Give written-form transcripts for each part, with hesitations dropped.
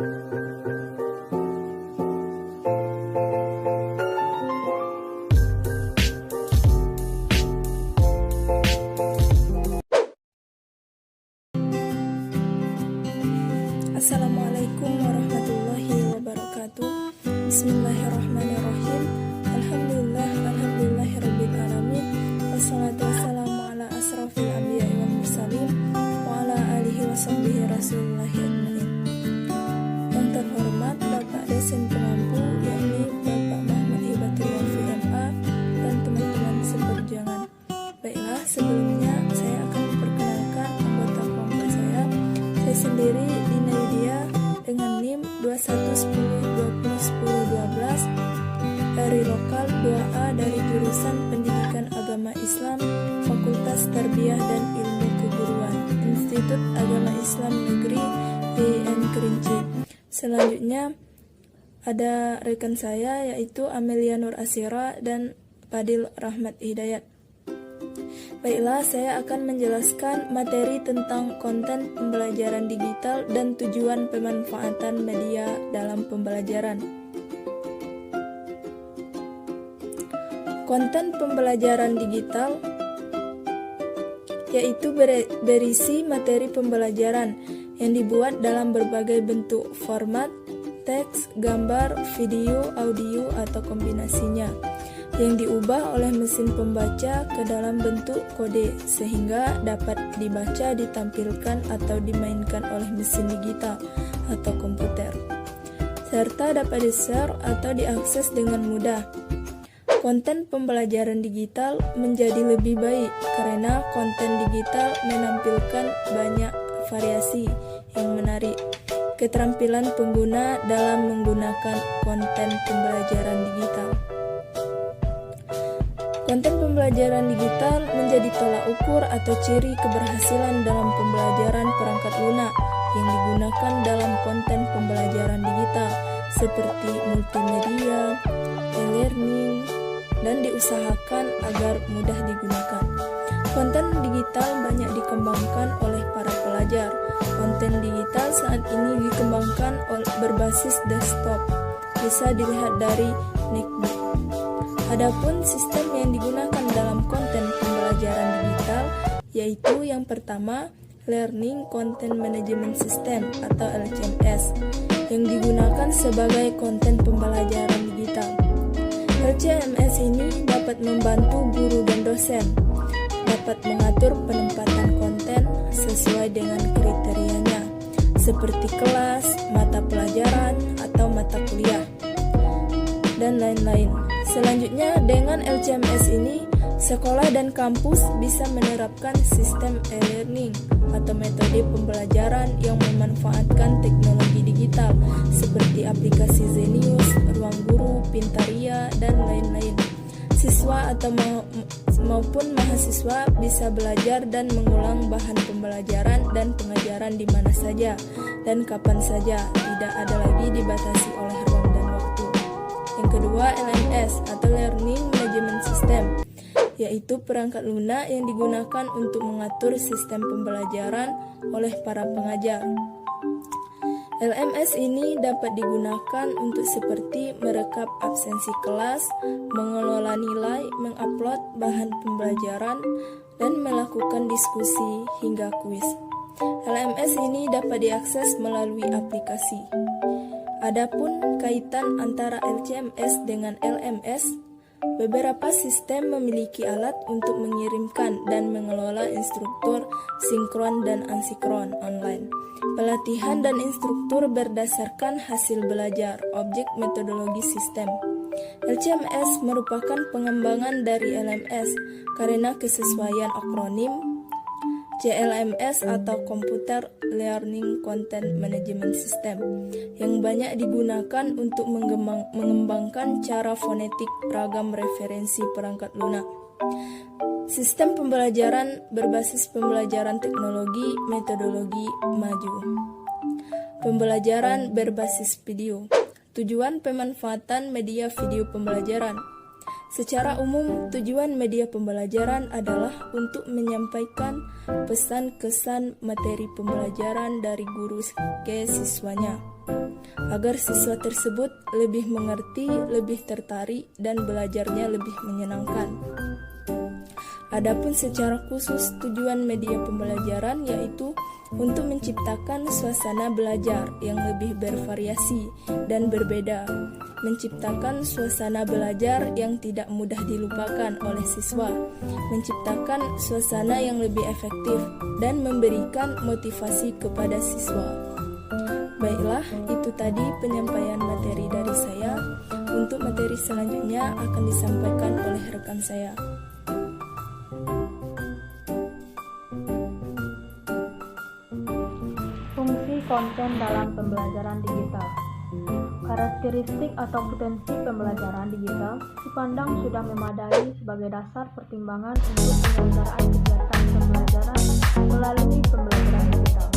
Assalamualaikum warahmatullahi wabarakatuh. Bismillahirrahmanirrahim. Alhamdulillahirabbil alamin. Wassalatu wassalamu ala asrafil anbiya'i wal mursalin wa ala alihi washabbihi rasulillah ajmain. Yang terhormat Bapak Dosen Pengampu, yakni Bapak Muhammad Hibatullah VMA dan teman-teman seperjuangan. Baiklah, sebelumnya saya akan memperkenalkan anggota kelompok saya. Saya sendiri Dina Yudia dengan NIM 2110201012 dari lokal 2A dari jurusan Pendidikan Agama Islam Fakultas Tarbiyah dan Ilmu Keguruan Institut Agama Islam Negeri IAIN Kerinci. Selanjutnya ada rekan saya yaitu Amelia Nur Asira dan Fadil Rahmat Hidayat. Baiklah, saya akan menjelaskan materi tentang konten pembelajaran digital dan tujuan pemanfaatan media dalam pembelajaran. Konten pembelajaran digital yaitu berisi materi pembelajaran yang dibuat dalam berbagai bentuk format, teks, gambar, video, audio, atau kombinasinya, yang diubah oleh mesin pembaca ke dalam bentuk kode sehingga dapat dibaca, ditampilkan, atau dimainkan oleh mesin digital atau komputer, serta dapat di-share atau diakses dengan mudah. Konten pembelajaran digital menjadi lebih baik karena konten digital menampilkan banyak variasi yang menarik keterampilan pengguna dalam menggunakan konten pembelajaran digital. Konten pembelajaran digital menjadi tolak ukur atau ciri keberhasilan dalam pembelajaran perangkat lunak yang digunakan dalam konten pembelajaran digital seperti multimedia, e-learning, dan diusahakan agar mudah digunakan. Konten digital banyak dikembangkan oleh para pelajar. Konten digital saat ini dikembangkan berbasis desktop, bisa dilihat dari netbook. Adapun sistem yang digunakan dalam konten pembelajaran digital yaitu yang pertama, Learning Content Management System atau LCMS, yang digunakan sebagai konten pembelajaran digital. LCMS ini dapat membantu guru dan dosen dapat mengatur penempatan konten sesuai dengan kriterianya, seperti kelas, mata pelajaran, atau mata kuliah, dan lain-lain. Selanjutnya, dengan LCMS ini, sekolah dan kampus bisa menerapkan sistem e-learning atau metode pembelajaran yang memanfaatkan teknologi digital seperti aplikasi Zenius, Ruang Guru, Pintaria, dan lain-lain. Siswa atau maupun mahasiswa bisa belajar dan mengulang bahan pembelajaran dan pengajaran di mana saja dan kapan saja, tidak ada lagi dibatasi oleh ruang dan waktu. Yang kedua, LMS atau Learning Management System, yaitu perangkat lunak yang digunakan untuk mengatur sistem pembelajaran oleh para pengajar. LMS ini dapat digunakan untuk seperti merekap absensi kelas, mengelola nilai, mengupload bahan pembelajaran, dan melakukan diskusi hingga kuis. LMS ini dapat diakses melalui aplikasi. Adapun kaitan antara LCMS dengan LMS, beberapa sistem memiliki alat untuk mengirimkan dan mengelola instruktur sinkron dan asinkron online. Pelatihan dan instruktur berdasarkan hasil belajar, objek metodologi sistem. LCMS merupakan pengembangan dari LMS karena kesesuaian akronim CLMS atau Computer Learning Content Management System yang banyak digunakan untuk mengembangkan cara fonetik ragam referensi perangkat lunak. Sistem pembelajaran berbasis pembelajaran teknologi metodologi maju. Pembelajaran berbasis video. Tujuan pemanfaatan media video pembelajaran. Secara umum, tujuan media pembelajaran adalah untuk menyampaikan pesan-kesan materi pembelajaran dari guru ke siswanya. agar siswa tersebut lebih mengerti, lebih tertarik, dan belajarnya lebih menyenangkan. Adapun secara khusus tujuan media pembelajaran yaitu untuk menciptakan suasana belajar yang lebih bervariasi dan berbeda, menciptakan suasana belajar yang tidak mudah dilupakan oleh siswa, menciptakan suasana yang lebih efektif, dan memberikan motivasi kepada siswa. Baiklah, itu tadi penyampaian materi dari saya. Untuk materi selanjutnya akan disampaikan oleh rekan saya. Fungsi konten dalam pembelajaran digital. Karakteristik atau potensi pembelajaran digital dipandang sudah memadai sebagai dasar pertimbangan untuk penyelenggaraan kegiatan pembelajaran melalui pembelajaran digital.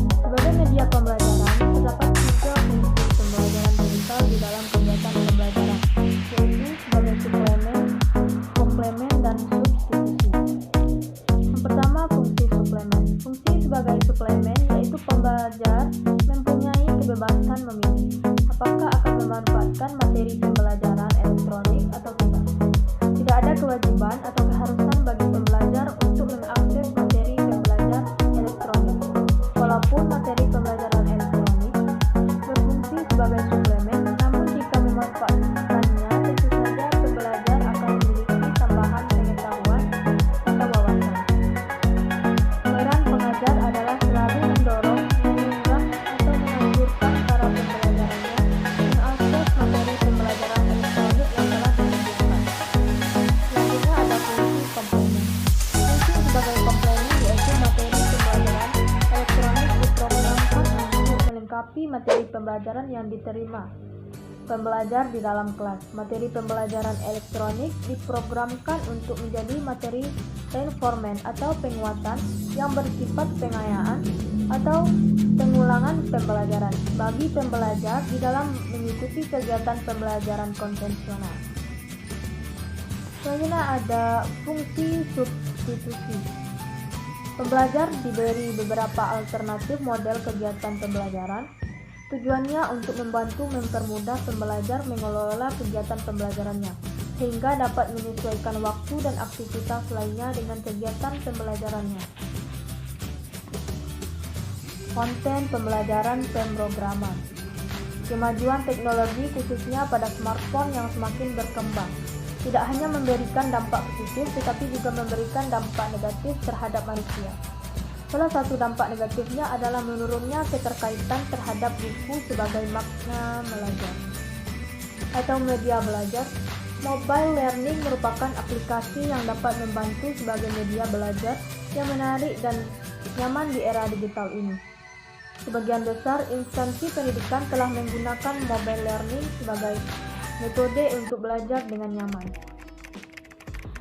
Sebagai media pembelajaran, terdapat tiga fungsi pembelajaran digital di dalam kegiatan pembelajaran, yaitu sebagai suplemen, komplemen, dan substitusi. Yang pertama, fungsi suplemen. Fungsi sebagai suplemen yaitu pembelajar mempunyai kebebasan memilih apakah akan memanfaatkan materi pembelajaran elektronik atau tidak. Tidak ada kewajiban atau keharusan bagi pembelajar untuk mengakses materi pembelajaran elektronik. Walaupun materi pembelajaran elektronik berfungsi sebagai suplemen, namun jika memanfaatkannya, tentu saja pembelajar akan memiliki tambahan pengetahuan atau wawasan. Peran pengajar adalah selalu mendorong, mengunggah, atau menganjurkan para pembelajarannya mengakses materi pembelajaran elektronik yang telah disediakan. Selanjutnya ada fungsi komplemen. Fungsi sebagai komplemen yaitu materi pembelajaran elektronik diprogramkan untuk melengkapi materi pembelajaran yang diterima pembelajar di dalam kelas. Materi pembelajaran elektronik diprogramkan untuk menjadi materi reinforcement atau penguatan yang bersifat pengayaan atau pengulangan pembelajaran bagi pembelajar di dalam mengikuti kegiatan pembelajaran konvensional. Selanjutnya ada fungsi substitusi. Pembelajar diberi beberapa alternatif model kegiatan pembelajaran. Tujuannya untuk membantu mempermudah pembelajar mengelola kegiatan pembelajarannya, sehingga dapat menyesuaikan waktu dan aktivitas lainnya dengan kegiatan pembelajarannya. Konten pembelajaran pemrograman. Kemajuan teknologi khususnya pada smartphone yang semakin berkembang tidak hanya memberikan dampak positif tetapi juga memberikan dampak negatif terhadap manusia. Salah satu dampak negatifnya adalah menurunnya keterkaitan terhadap buku sebagai makna belajar atau media belajar. Mobile learning merupakan aplikasi yang dapat membantu sebagai media belajar yang menarik dan nyaman di era digital ini. Sebagian besar instansi pendidikan telah menggunakan mobile learning sebagai metode untuk belajar dengan nyaman.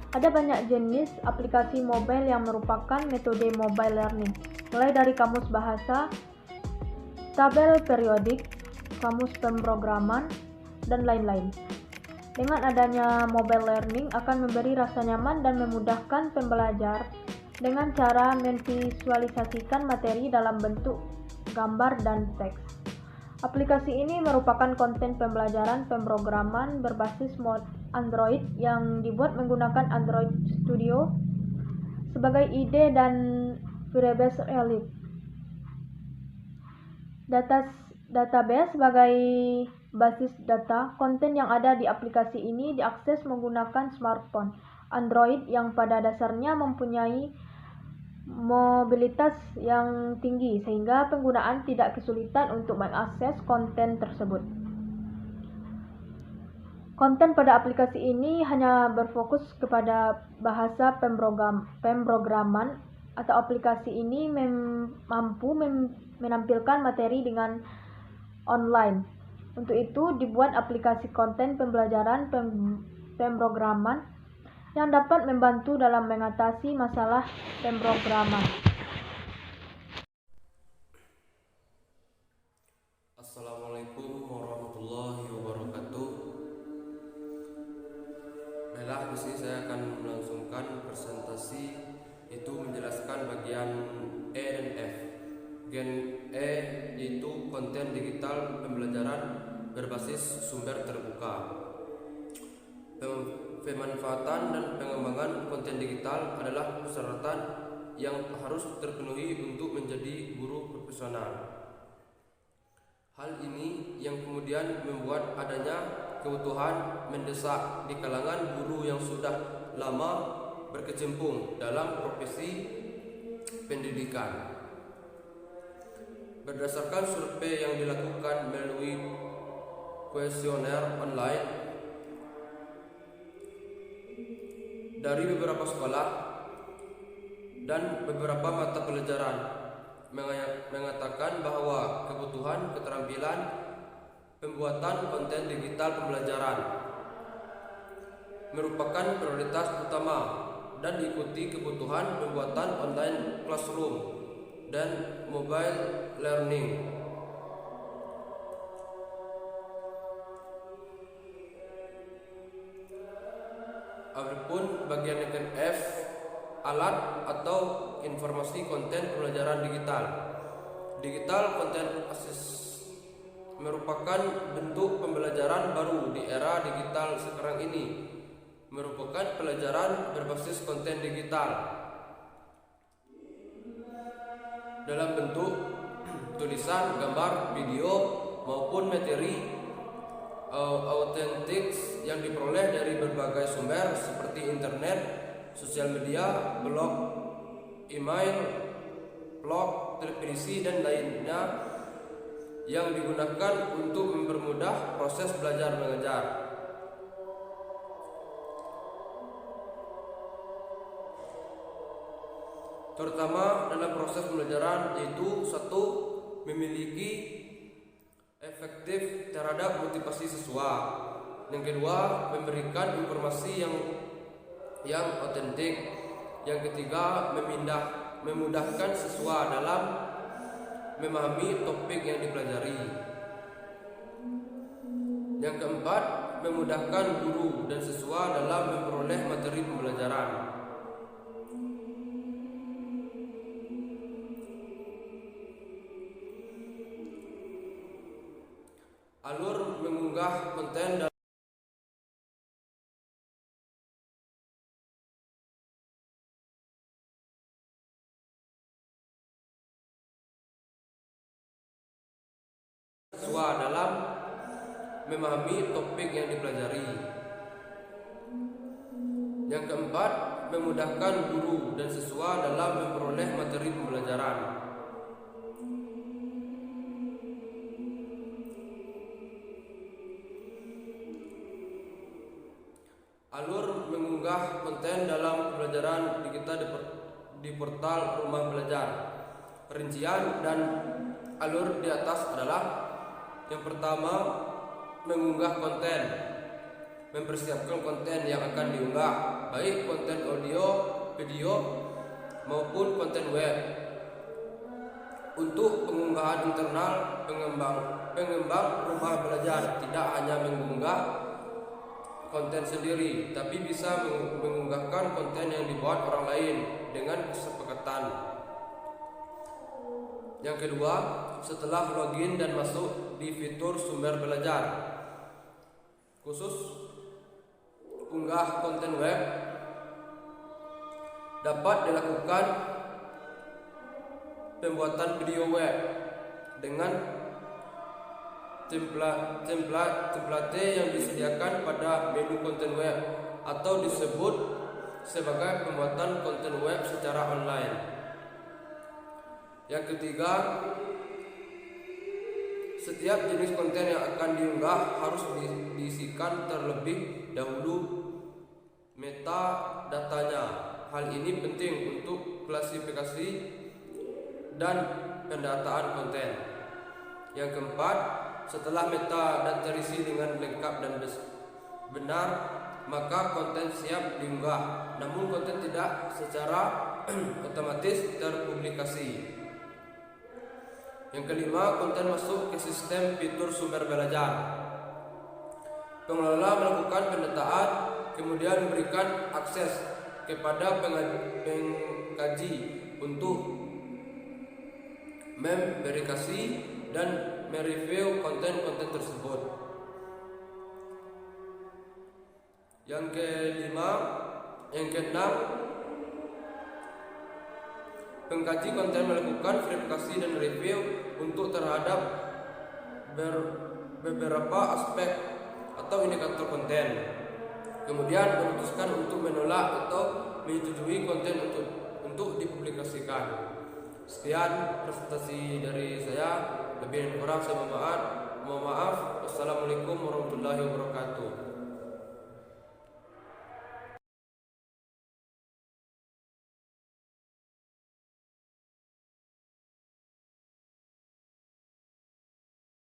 Ada banyak jenis aplikasi mobile yang merupakan metode mobile learning, mulai dari kamus bahasa, tabel periodik, kamus pemrograman, dan lain-lain. Dengan adanya mobile learning akan memberi rasa nyaman dan memudahkan pembelajar dengan cara memvisualisasikan materi dalam bentuk gambar dan teks. Aplikasi ini merupakan konten pembelajaran pemrograman berbasis Android yang dibuat menggunakan Android Studio sebagai ide dan Firebase Elite. Database sebagai basis data. Konten yang ada di aplikasi ini diakses menggunakan smartphone Android yang pada dasarnya mempunyai mobilitas yang tinggi sehingga penggunaan tidak kesulitan untuk mengakses konten tersebut. Konten pada aplikasi ini hanya berfokus kepada bahasa pemrograman atau aplikasi ini mampu menampilkan materi dengan online. Untuk itu dibuat aplikasi konten pembelajaran pemrograman yang dapat membantu dalam mengatasi masalah pemrograman. Assalamualaikum warahmatullahi wabarakatuh. Baiklah, di sini saya akan melangsungkan presentasi itu menjelaskan bagian E dan F, Gen E yaitu konten digital pembelajaran berbasis sumber terbuka. Pemanfaatan dan pengembangan konten digital adalah persyaratan yang harus terpenuhi untuk menjadi guru profesional. Hal ini yang kemudian membuat adanya kebutuhan mendesak di kalangan guru yang sudah lama berkecimpung dalam profesi pendidikan. Berdasarkan survei yang dilakukan melalui kuesioner online dari beberapa sekolah dan beberapa mata pelajaran mengatakan bahwa kebutuhan keterampilan pembuatan konten digital pembelajaran merupakan prioritas utama dan diikuti kebutuhan pembuatan online classroom dan mobile learning. Adapun bagian F, alat atau informasi konten pembelajaran digital. Digital content access merupakan bentuk pembelajaran baru di era digital sekarang ini. Merupakan pelajaran berbasis konten digital dalam bentuk tulisan, gambar, video maupun materi autentik yang diperoleh dari berbagai sumber seperti internet, sosial media, blog, email, blog, televisi dan lainnya yang digunakan untuk mempermudah proses belajar mengajar. Terutama dalam proses pembelajaran, yaitu satu, memiliki efektif terhadap motivasi siswa. Yang kedua, memberikan informasi yang otentik. Yang ketiga, memudahkan siswa dalam memahami topik yang dipelajari. Yang keempat, memudahkan guru dan siswa dalam memperoleh materi pembelajaran. Alur mengunggah konten dan siswa dalam memahami topik yang dipelajari. Yang keempat, memudahkan guru dan siswa dalam memperoleh materi pembelajaran. Alur mengunggah konten dalam pembelajaran digital di portal Rumah Belajar. Rincian dan alur di atas adalah: yang pertama, mengunggah konten. Mempersiapkan konten yang akan diunggah, baik konten audio, video maupun konten web. Untuk pengunggahan internal, pengembang Rumah Belajar tidak hanya mengunggah konten sendiri, tapi bisa mengunggahkan konten yang dibuat orang lain dengan kesepakatan. Yang kedua, setelah login dan masuk di fitur sumber belajar, khusus unggah konten web dapat dilakukan pembuatan video web dengan template yang disediakan pada menu konten web atau disebut sebagai pembuatan konten web secara online. Yang ketiga, setiap jenis konten yang akan diunggah harus diisikan terlebih dahulu metadatanya. Hal ini penting untuk klasifikasi dan pendataan konten. Yang keempat, setelah metadata terisi dengan lengkap dan benar, maka konten siap diunggah. Namun konten tidak secara otomatis terpublikasi. Yang kelima, konten masuk ke sistem fitur sumber belajar. Pengelola melakukan pendataan, kemudian memberikan akses kepada pengkaji untuk memverifikasi dan mereview konten-konten tersebut. Yang keenam, pengkaji konten melakukan verifikasi dan review untuk terhadap beberapa aspek atau indikator konten. Kemudian memutuskan untuk menolak atau menyetujui konten untuk dipublikasikan. Sekian presentasi dari saya. Lebih kurang saya mohon maaf. Wassalamualaikum warahmatullahi wabarakatuh.